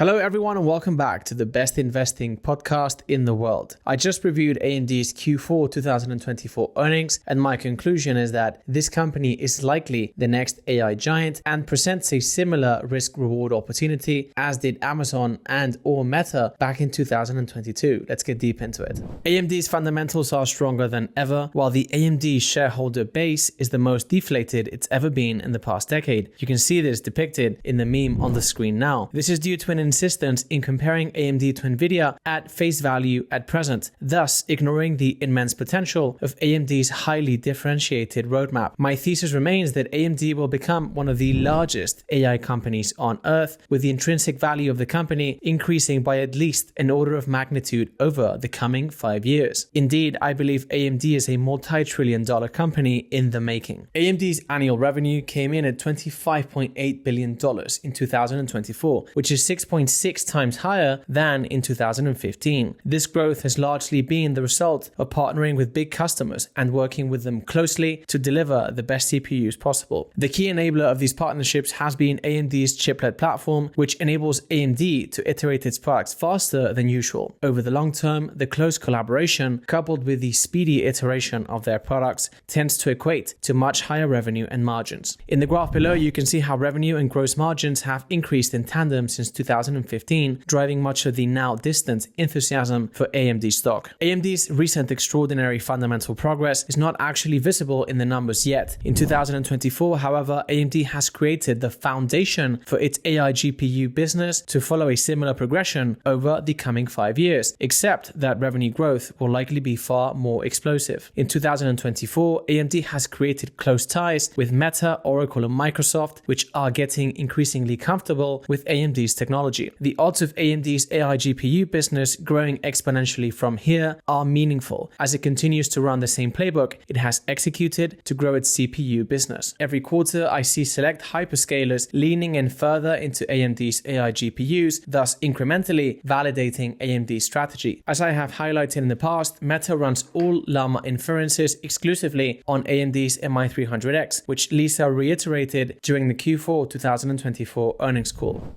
Hello everyone and welcome back to the best investing podcast in the world. I just reviewed AMD's Q4 2024 earnings and my conclusion is that this company is likely the next AI giant and presents a similar risk-reward opportunity as did Amazon and or Meta back in 2022. Let's get deep into it. AMD's fundamentals are stronger than ever, while the AMD shareholder base is the most deflated it's ever been in the past decade. You can see this depicted in the meme on the screen now. This is due to an insistence in comparing AMD to Nvidia at face value at present, thus ignoring the immense potential of AMD's highly differentiated roadmap. My thesis remains that AMD will become one of the largest AI companies on earth, with the intrinsic value of the company increasing by at least an order of magnitude over the coming 5 years. Indeed, I believe AMD is a multi-trillion-dollar company in the making. AMD's annual revenue came in at $25.8 billion in 2024, which is 6.6 times higher than in 2015. This growth has largely been the result of partnering with big customers and working with them closely to deliver the best CPUs possible. The key enabler of these partnerships has been AMD's Chiplet platform, which enables AMD to iterate its products faster than usual. Over the long term, the close collaboration, coupled with the speedy iteration of their products, tends to equate to much higher revenue and margins. In the graph below, you can see how revenue and gross margins have increased in tandem since 2015, driving much of the now distant enthusiasm for AMD stock. AMD's recent extraordinary fundamental progress is not actually visible in the numbers yet. In 2024, however, AMD has created the foundation for its AI GPU business to follow a similar progression over the coming 5 years, except that revenue growth will likely be far more explosive. In 2024, AMD has created close ties with Meta, Oracle, and Microsoft, which are getting increasingly comfortable with AMD's technology. The odds of AMD's AI GPU business growing exponentially from here are meaningful, as it continues to run the same playbook it has executed to grow its CPU business. Every quarter, I see select hyperscalers leaning in further into AMD's AI GPUs, thus incrementally validating AMD's strategy. As I have highlighted in the past, Meta runs all Llama inferences exclusively on AMD's MI300X, which Lisa reiterated during the Q4 2024 earnings call.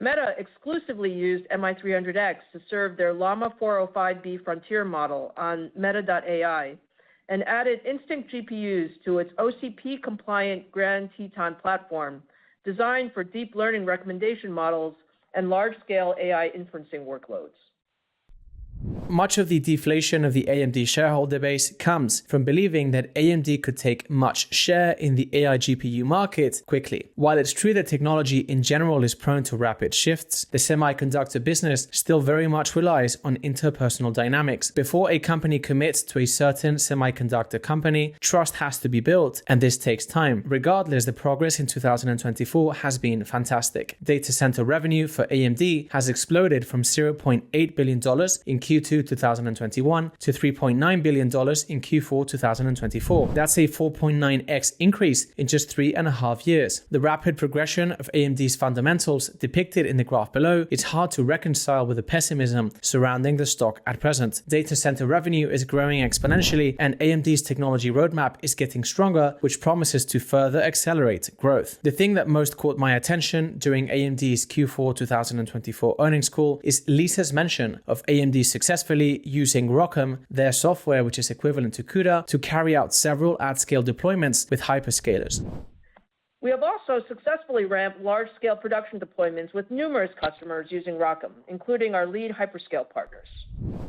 Meta exclusively used MI300X to serve their Llama 405B frontier model on Meta.ai and added Instinct GPUs to its OCP-compliant Grand Teton platform designed for deep learning recommendation models and large-scale AI inferencing workloads. Much of the deflation of the AMD shareholder base comes from believing that AMD could take much share in the AI GPU market quickly. While it's true that technology in general is prone to rapid shifts, the semiconductor business still very much relies on interpersonal dynamics. Before a company commits to a certain semiconductor company, trust has to be built, and this takes time. Regardless, the progress in 2024 has been fantastic. Data center revenue for AMD has exploded from $0.8 billion in Q2 2021 to $3.9 billion in Q4 2024. That's a 4.9x increase in just 3.5 years. The rapid progression of AMD's fundamentals depicted in the graph below is hard to reconcile with the pessimism surrounding the stock at present. Data center revenue is growing exponentially and AMD's technology roadmap is getting stronger, which promises to further accelerate growth. The thing that most caught my attention during AMD's Q4 2024 earnings call is Lisa's mention of AMD successfully using ROCm, their software which is equivalent to CUDA, to carry out several at-scale deployments with hyperscalers. We have also successfully ramped large-scale production deployments with numerous customers using ROCm, including our lead hyperscale partners.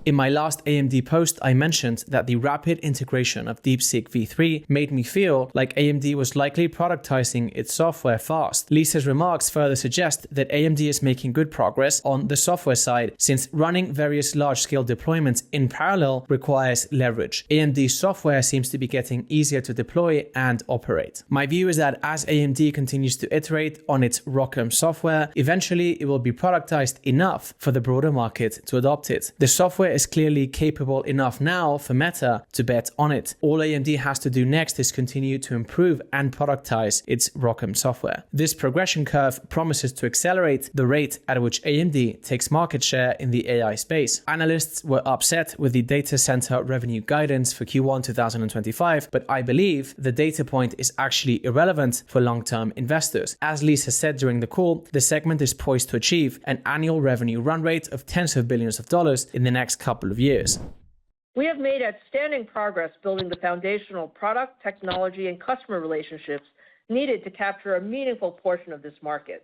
In my last AMD post, I mentioned that the rapid integration of DeepSeek v3 made me feel like AMD was likely productizing its software fast. Lisa's remarks further suggest that AMD is making good progress on the software side, since running various large-scale deployments in parallel requires leverage. AMD's software seems to be getting easier to deploy and operate. My view is that as AMD continues to iterate on its ROCm software, eventually it will be productized enough for the broader market to adopt it. The software is clearly capable enough now for Meta to bet on it. All AMD has to do next is continue to improve and productize its ROCm software. This progression curve promises to accelerate the rate at which AMD takes market share in the AI space. Analysts were upset with the data center revenue guidance for Q1 2025, but I believe the data point is actually irrelevant for long-term investors. As Lisa said during the call, the segment is poised to achieve an annual revenue run rate of tens of billions of dollars in the next couple of years. We have made outstanding progress building the foundational product, technology, and customer relationships needed to capture a meaningful portion of this market.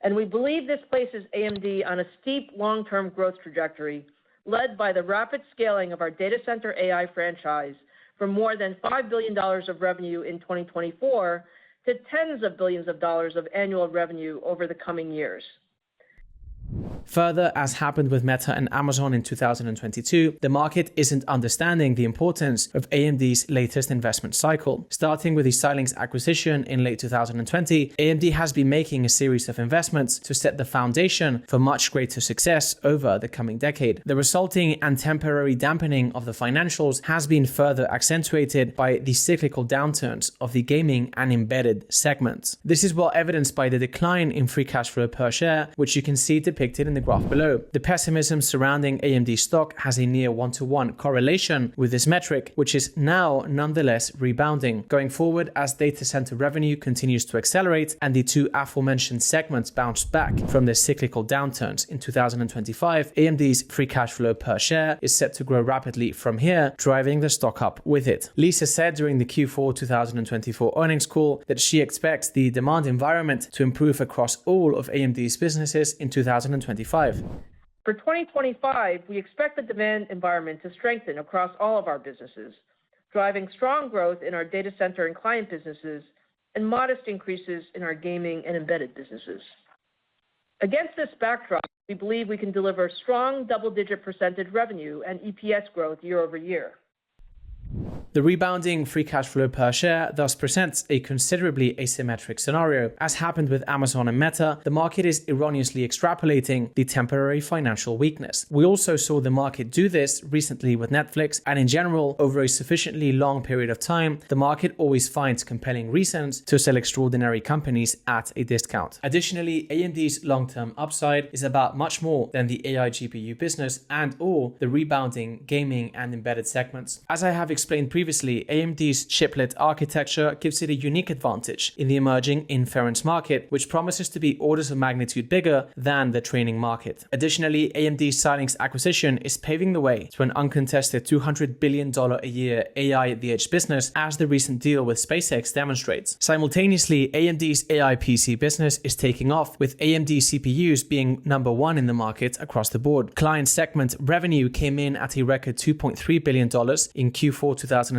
And we believe this places AMD on a steep long-term growth trajectory, led by the rapid scaling of our data center AI franchise from more than $5 billion of revenue in 2024 to tens of billions of dollars of annual revenue over the coming years. Further, as happened with Meta and Amazon in 2022, the market isn't understanding the importance of AMD's latest investment cycle. Starting with the Xilinx acquisition in late 2020, AMD has been making a series of investments to set the foundation for much greater success over the coming decade. The resulting and temporary dampening of the financials has been further accentuated by the cyclical downturns of the gaming and embedded segments. This is well evidenced by the decline in free cash flow per share, which you can see depicted in the graph below. The pessimism surrounding AMD stock has a near one-to-one correlation with this metric, which is now nonetheless rebounding. Going forward, as data center revenue continues to accelerate and the two aforementioned segments bounce back from their cyclical downturns in 2025, AMD's free cash flow per share is set to grow rapidly from here, driving the stock up with it. Lisa said during the Q4 2024 earnings call that she expects the demand environment to improve across all of AMD's businesses in 2025. For 2025, we expect the demand environment to strengthen across all of our businesses, driving strong growth in our data center and client businesses and modest increases in our gaming and embedded businesses. Against this backdrop, we believe we can deliver strong double-digit % revenue and EPS growth year over year. The rebounding free cash flow per share thus presents a considerably asymmetric scenario. As happened with Amazon and Meta, the market is erroneously extrapolating the temporary financial weakness. We also saw the market do this recently with Netflix, and in general, over a sufficiently long period of time, the market always finds compelling reasons to sell extraordinary companies at a discount. Additionally, AMD's long-term upside is about much more than the AI GPU business and/or the rebounding gaming and embedded segments. As I have explained previously, AMD's chiplet architecture gives it a unique advantage in the emerging inference market, which promises to be orders of magnitude bigger than the training market. Additionally, AMD's Xilinx acquisition is paving the way to an uncontested $200 billion a year AI at the edge business, as the recent deal with SpaceX demonstrates. Simultaneously, AMD's AI PC business is taking off, with AMD CPUs being number one in the market across the board. Client segment revenue came in at a record $2.3 billion in Q4 2024,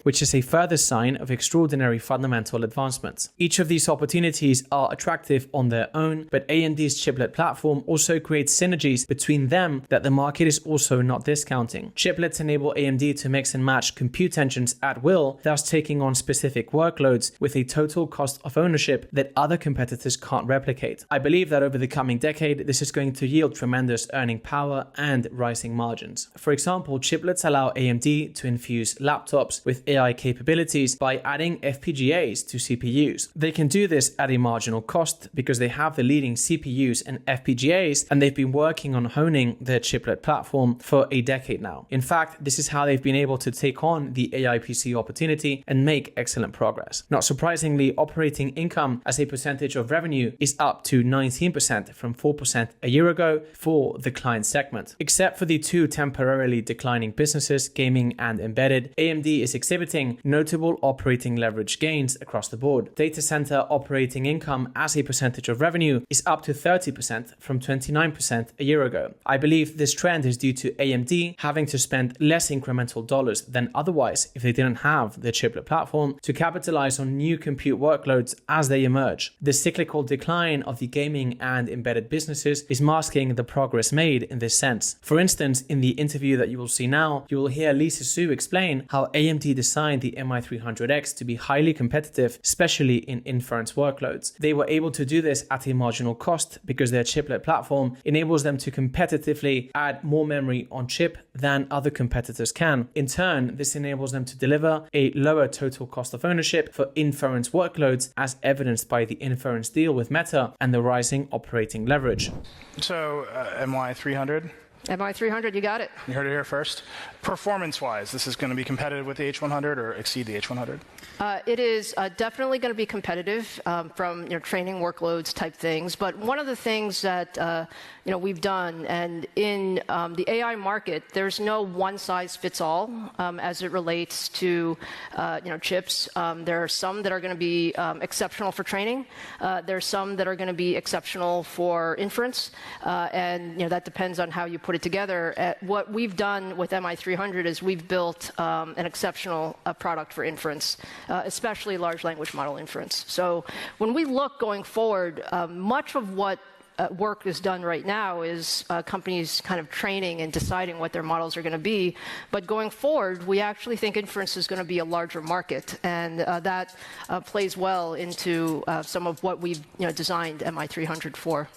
which is a further sign of extraordinary fundamental advancements. Each of these opportunities are attractive on their own, but AMD's chiplet platform also creates synergies between them that the market is also not discounting. Chiplets enable AMD to mix and match compute engines at will, thus taking on specific workloads with a total cost of ownership that other competitors can't replicate. I believe that over the coming decade, this is going to yield tremendous earning power and rising margins. For example, chiplets allow AMD to infuse laptops with AI capabilities by adding FPGAs to CPUs. They can do this at a marginal cost because they have the leading CPUs and FPGAs, and they've been working on honing their chiplet platform for a decade now. In fact, this is how they've been able to take on the AI PC opportunity and make excellent progress. Not surprisingly, operating income as a percentage of revenue is up to 19% from 4% a year ago for the client segment. Except for the two temporarily declining businesses, gaming and embedded, AMD is exhibiting notable operating leverage gains across the board. Data center operating income as a percentage of revenue is up to 30% from 29% a year ago. I believe this trend is due to AMD having to spend less incremental dollars than otherwise if they didn't have the chiplet platform to capitalize on new compute workloads as they emerge. The cyclical decline of the gaming and embedded businesses is masking the progress made in this sense. For instance, in the interview that you will see now, you will hear Lisa Su explain how AMD designed the MI300X to be highly competitive, especially in inference workloads. They were able to do this at a marginal cost because their chiplet platform enables them to competitively add more memory on chip than other competitors can. In turn, this enables them to deliver a lower total cost of ownership for inference workloads, as evidenced by the inference deal with Meta and the rising operating leverage. So MI300? MI300, you got it. You heard it here first. Performance-wise, this is going to be competitive with the H100 or exceed the H100? It is definitely going to be competitive from training workloads type things. But one of the things that we've done, and in the AI market, there's no one-size-fits-all as it relates to chips. There are some that are going to be exceptional for training. There are some that are going to be exceptional for inference, and that depends on how you put it together. What we've done with MI300 is we've built an exceptional product for inference, especially large language model inference. So when we look going forward, much of what work is done right now is companies kind of training and deciding what their models are going to be. But going forward, we actually think inference is going to be a larger market, and that plays well into some of what we've designed MI300 for.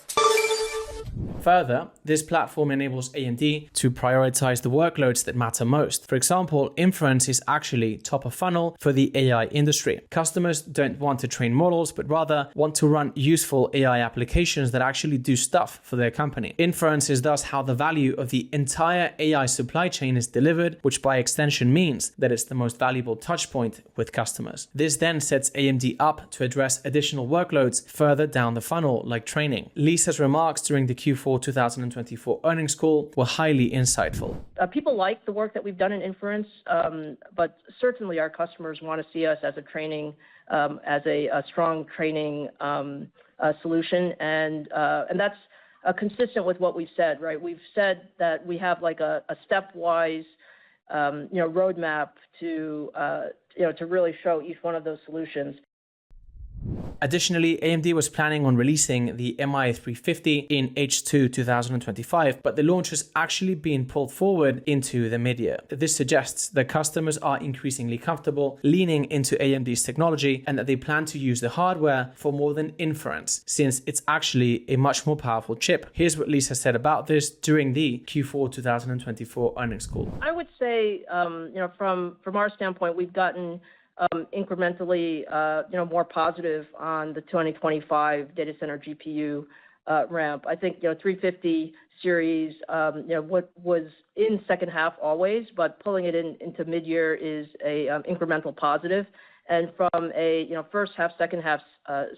Further, this platform enables AMD to prioritize the workloads that matter most. For example, inference is actually top of funnel for the AI industry. Customers don't want to train models, but rather want to run useful AI applications that actually do stuff for their company. Inference is thus how the value of the entire AI supply chain is delivered, which by extension means that it's the most valuable touchpoint with customers. This then sets AMD up to address additional workloads further down the funnel, like training. Lisa's remarks during the Q4 2024 earnings call were highly insightful. People like the work that we've done in inference, but certainly our customers want to see us as a training, as a strong training solution, and that's consistent with what we've said, right? We've said that we have like a stepwise, roadmap to really show each one of those solutions. Additionally, AMD was planning on releasing the MI350 in H2 2025, but the launch has actually been pulled forward into the mid-year. This suggests that customers are increasingly comfortable leaning into AMD's technology and that they plan to use the hardware for more than inference, since it's actually a much more powerful chip. Here's what Lisa said about this during the Q4 2024 earnings call. I would say, from our standpoint, we've gotten incrementally, more positive on the 2025 data center GPU ramp. I think, 350 series, what was in second half always, but pulling it into mid-year is a incremental positive. And from a first half, second half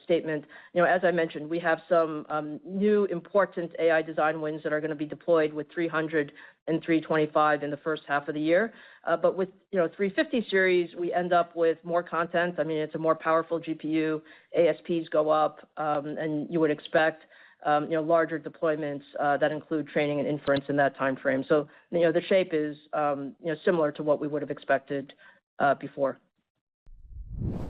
statement, as I mentioned, we have some new important AI design wins that are going to be deployed with 300 and 325 in the first half of the year. But with 350 series, we end up with more content. I mean, it's a more powerful GPU. ASPs go up, and you would expect larger deployments that include training and inference in that time frame. So the shape is similar to what we would have expected before.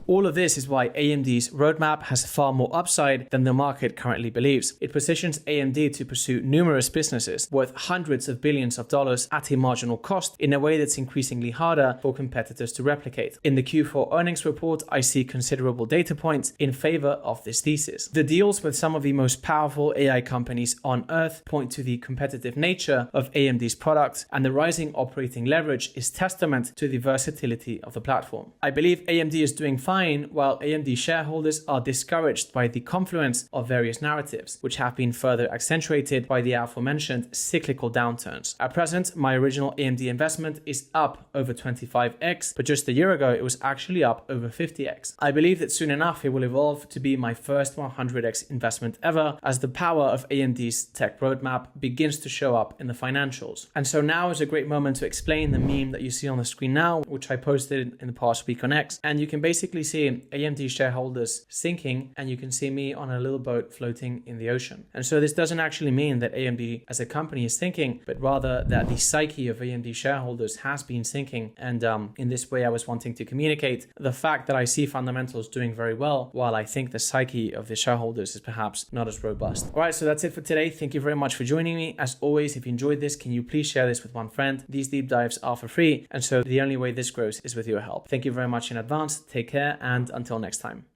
All of this is why AMD's roadmap has far more upside than the market currently believes. It positions AMD to pursue numerous businesses worth hundreds of billions of dollars at a marginal cost in a way that's increasingly harder for competitors to replicate. In the Q4 earnings report, I see considerable data points in favor of this thesis. The deals with some of the most powerful AI companies on earth point to the competitive nature of AMD's products, and the rising operating leverage is testament to the versatility of the platform. I believe AMD is doing fine, while AMD shareholders are discouraged by the confluence of various narratives, which have been further accentuated by the aforementioned cyclical downturns. At present, my original AMD investment is up over 25x, but just a year ago, it was actually up over 50x. I believe that soon enough, it will evolve to be my first 100x investment ever, as the power of AMD's tech roadmap begins to show up in the financials. And so now is a great moment to explain the meme that you see on the screen now, which I posted in the past week on X, and you can basically see AMD shareholders sinking, and you can see me on a little boat floating in the ocean. And so this doesn't actually mean that AMD as a company is sinking, but rather that the psyche of AMD shareholders has been sinking. And in this way, I was wanting to communicate the fact that I see fundamentals doing very well, while I think the psyche of the shareholders is perhaps not as robust. All right, so that's it for today. Thank you very much for joining me. As always, if you enjoyed this, can you please share this with one friend? These deep dives are for free, and so the only way this grows is with your help. Thank you very much in advance. Take care, and until next time.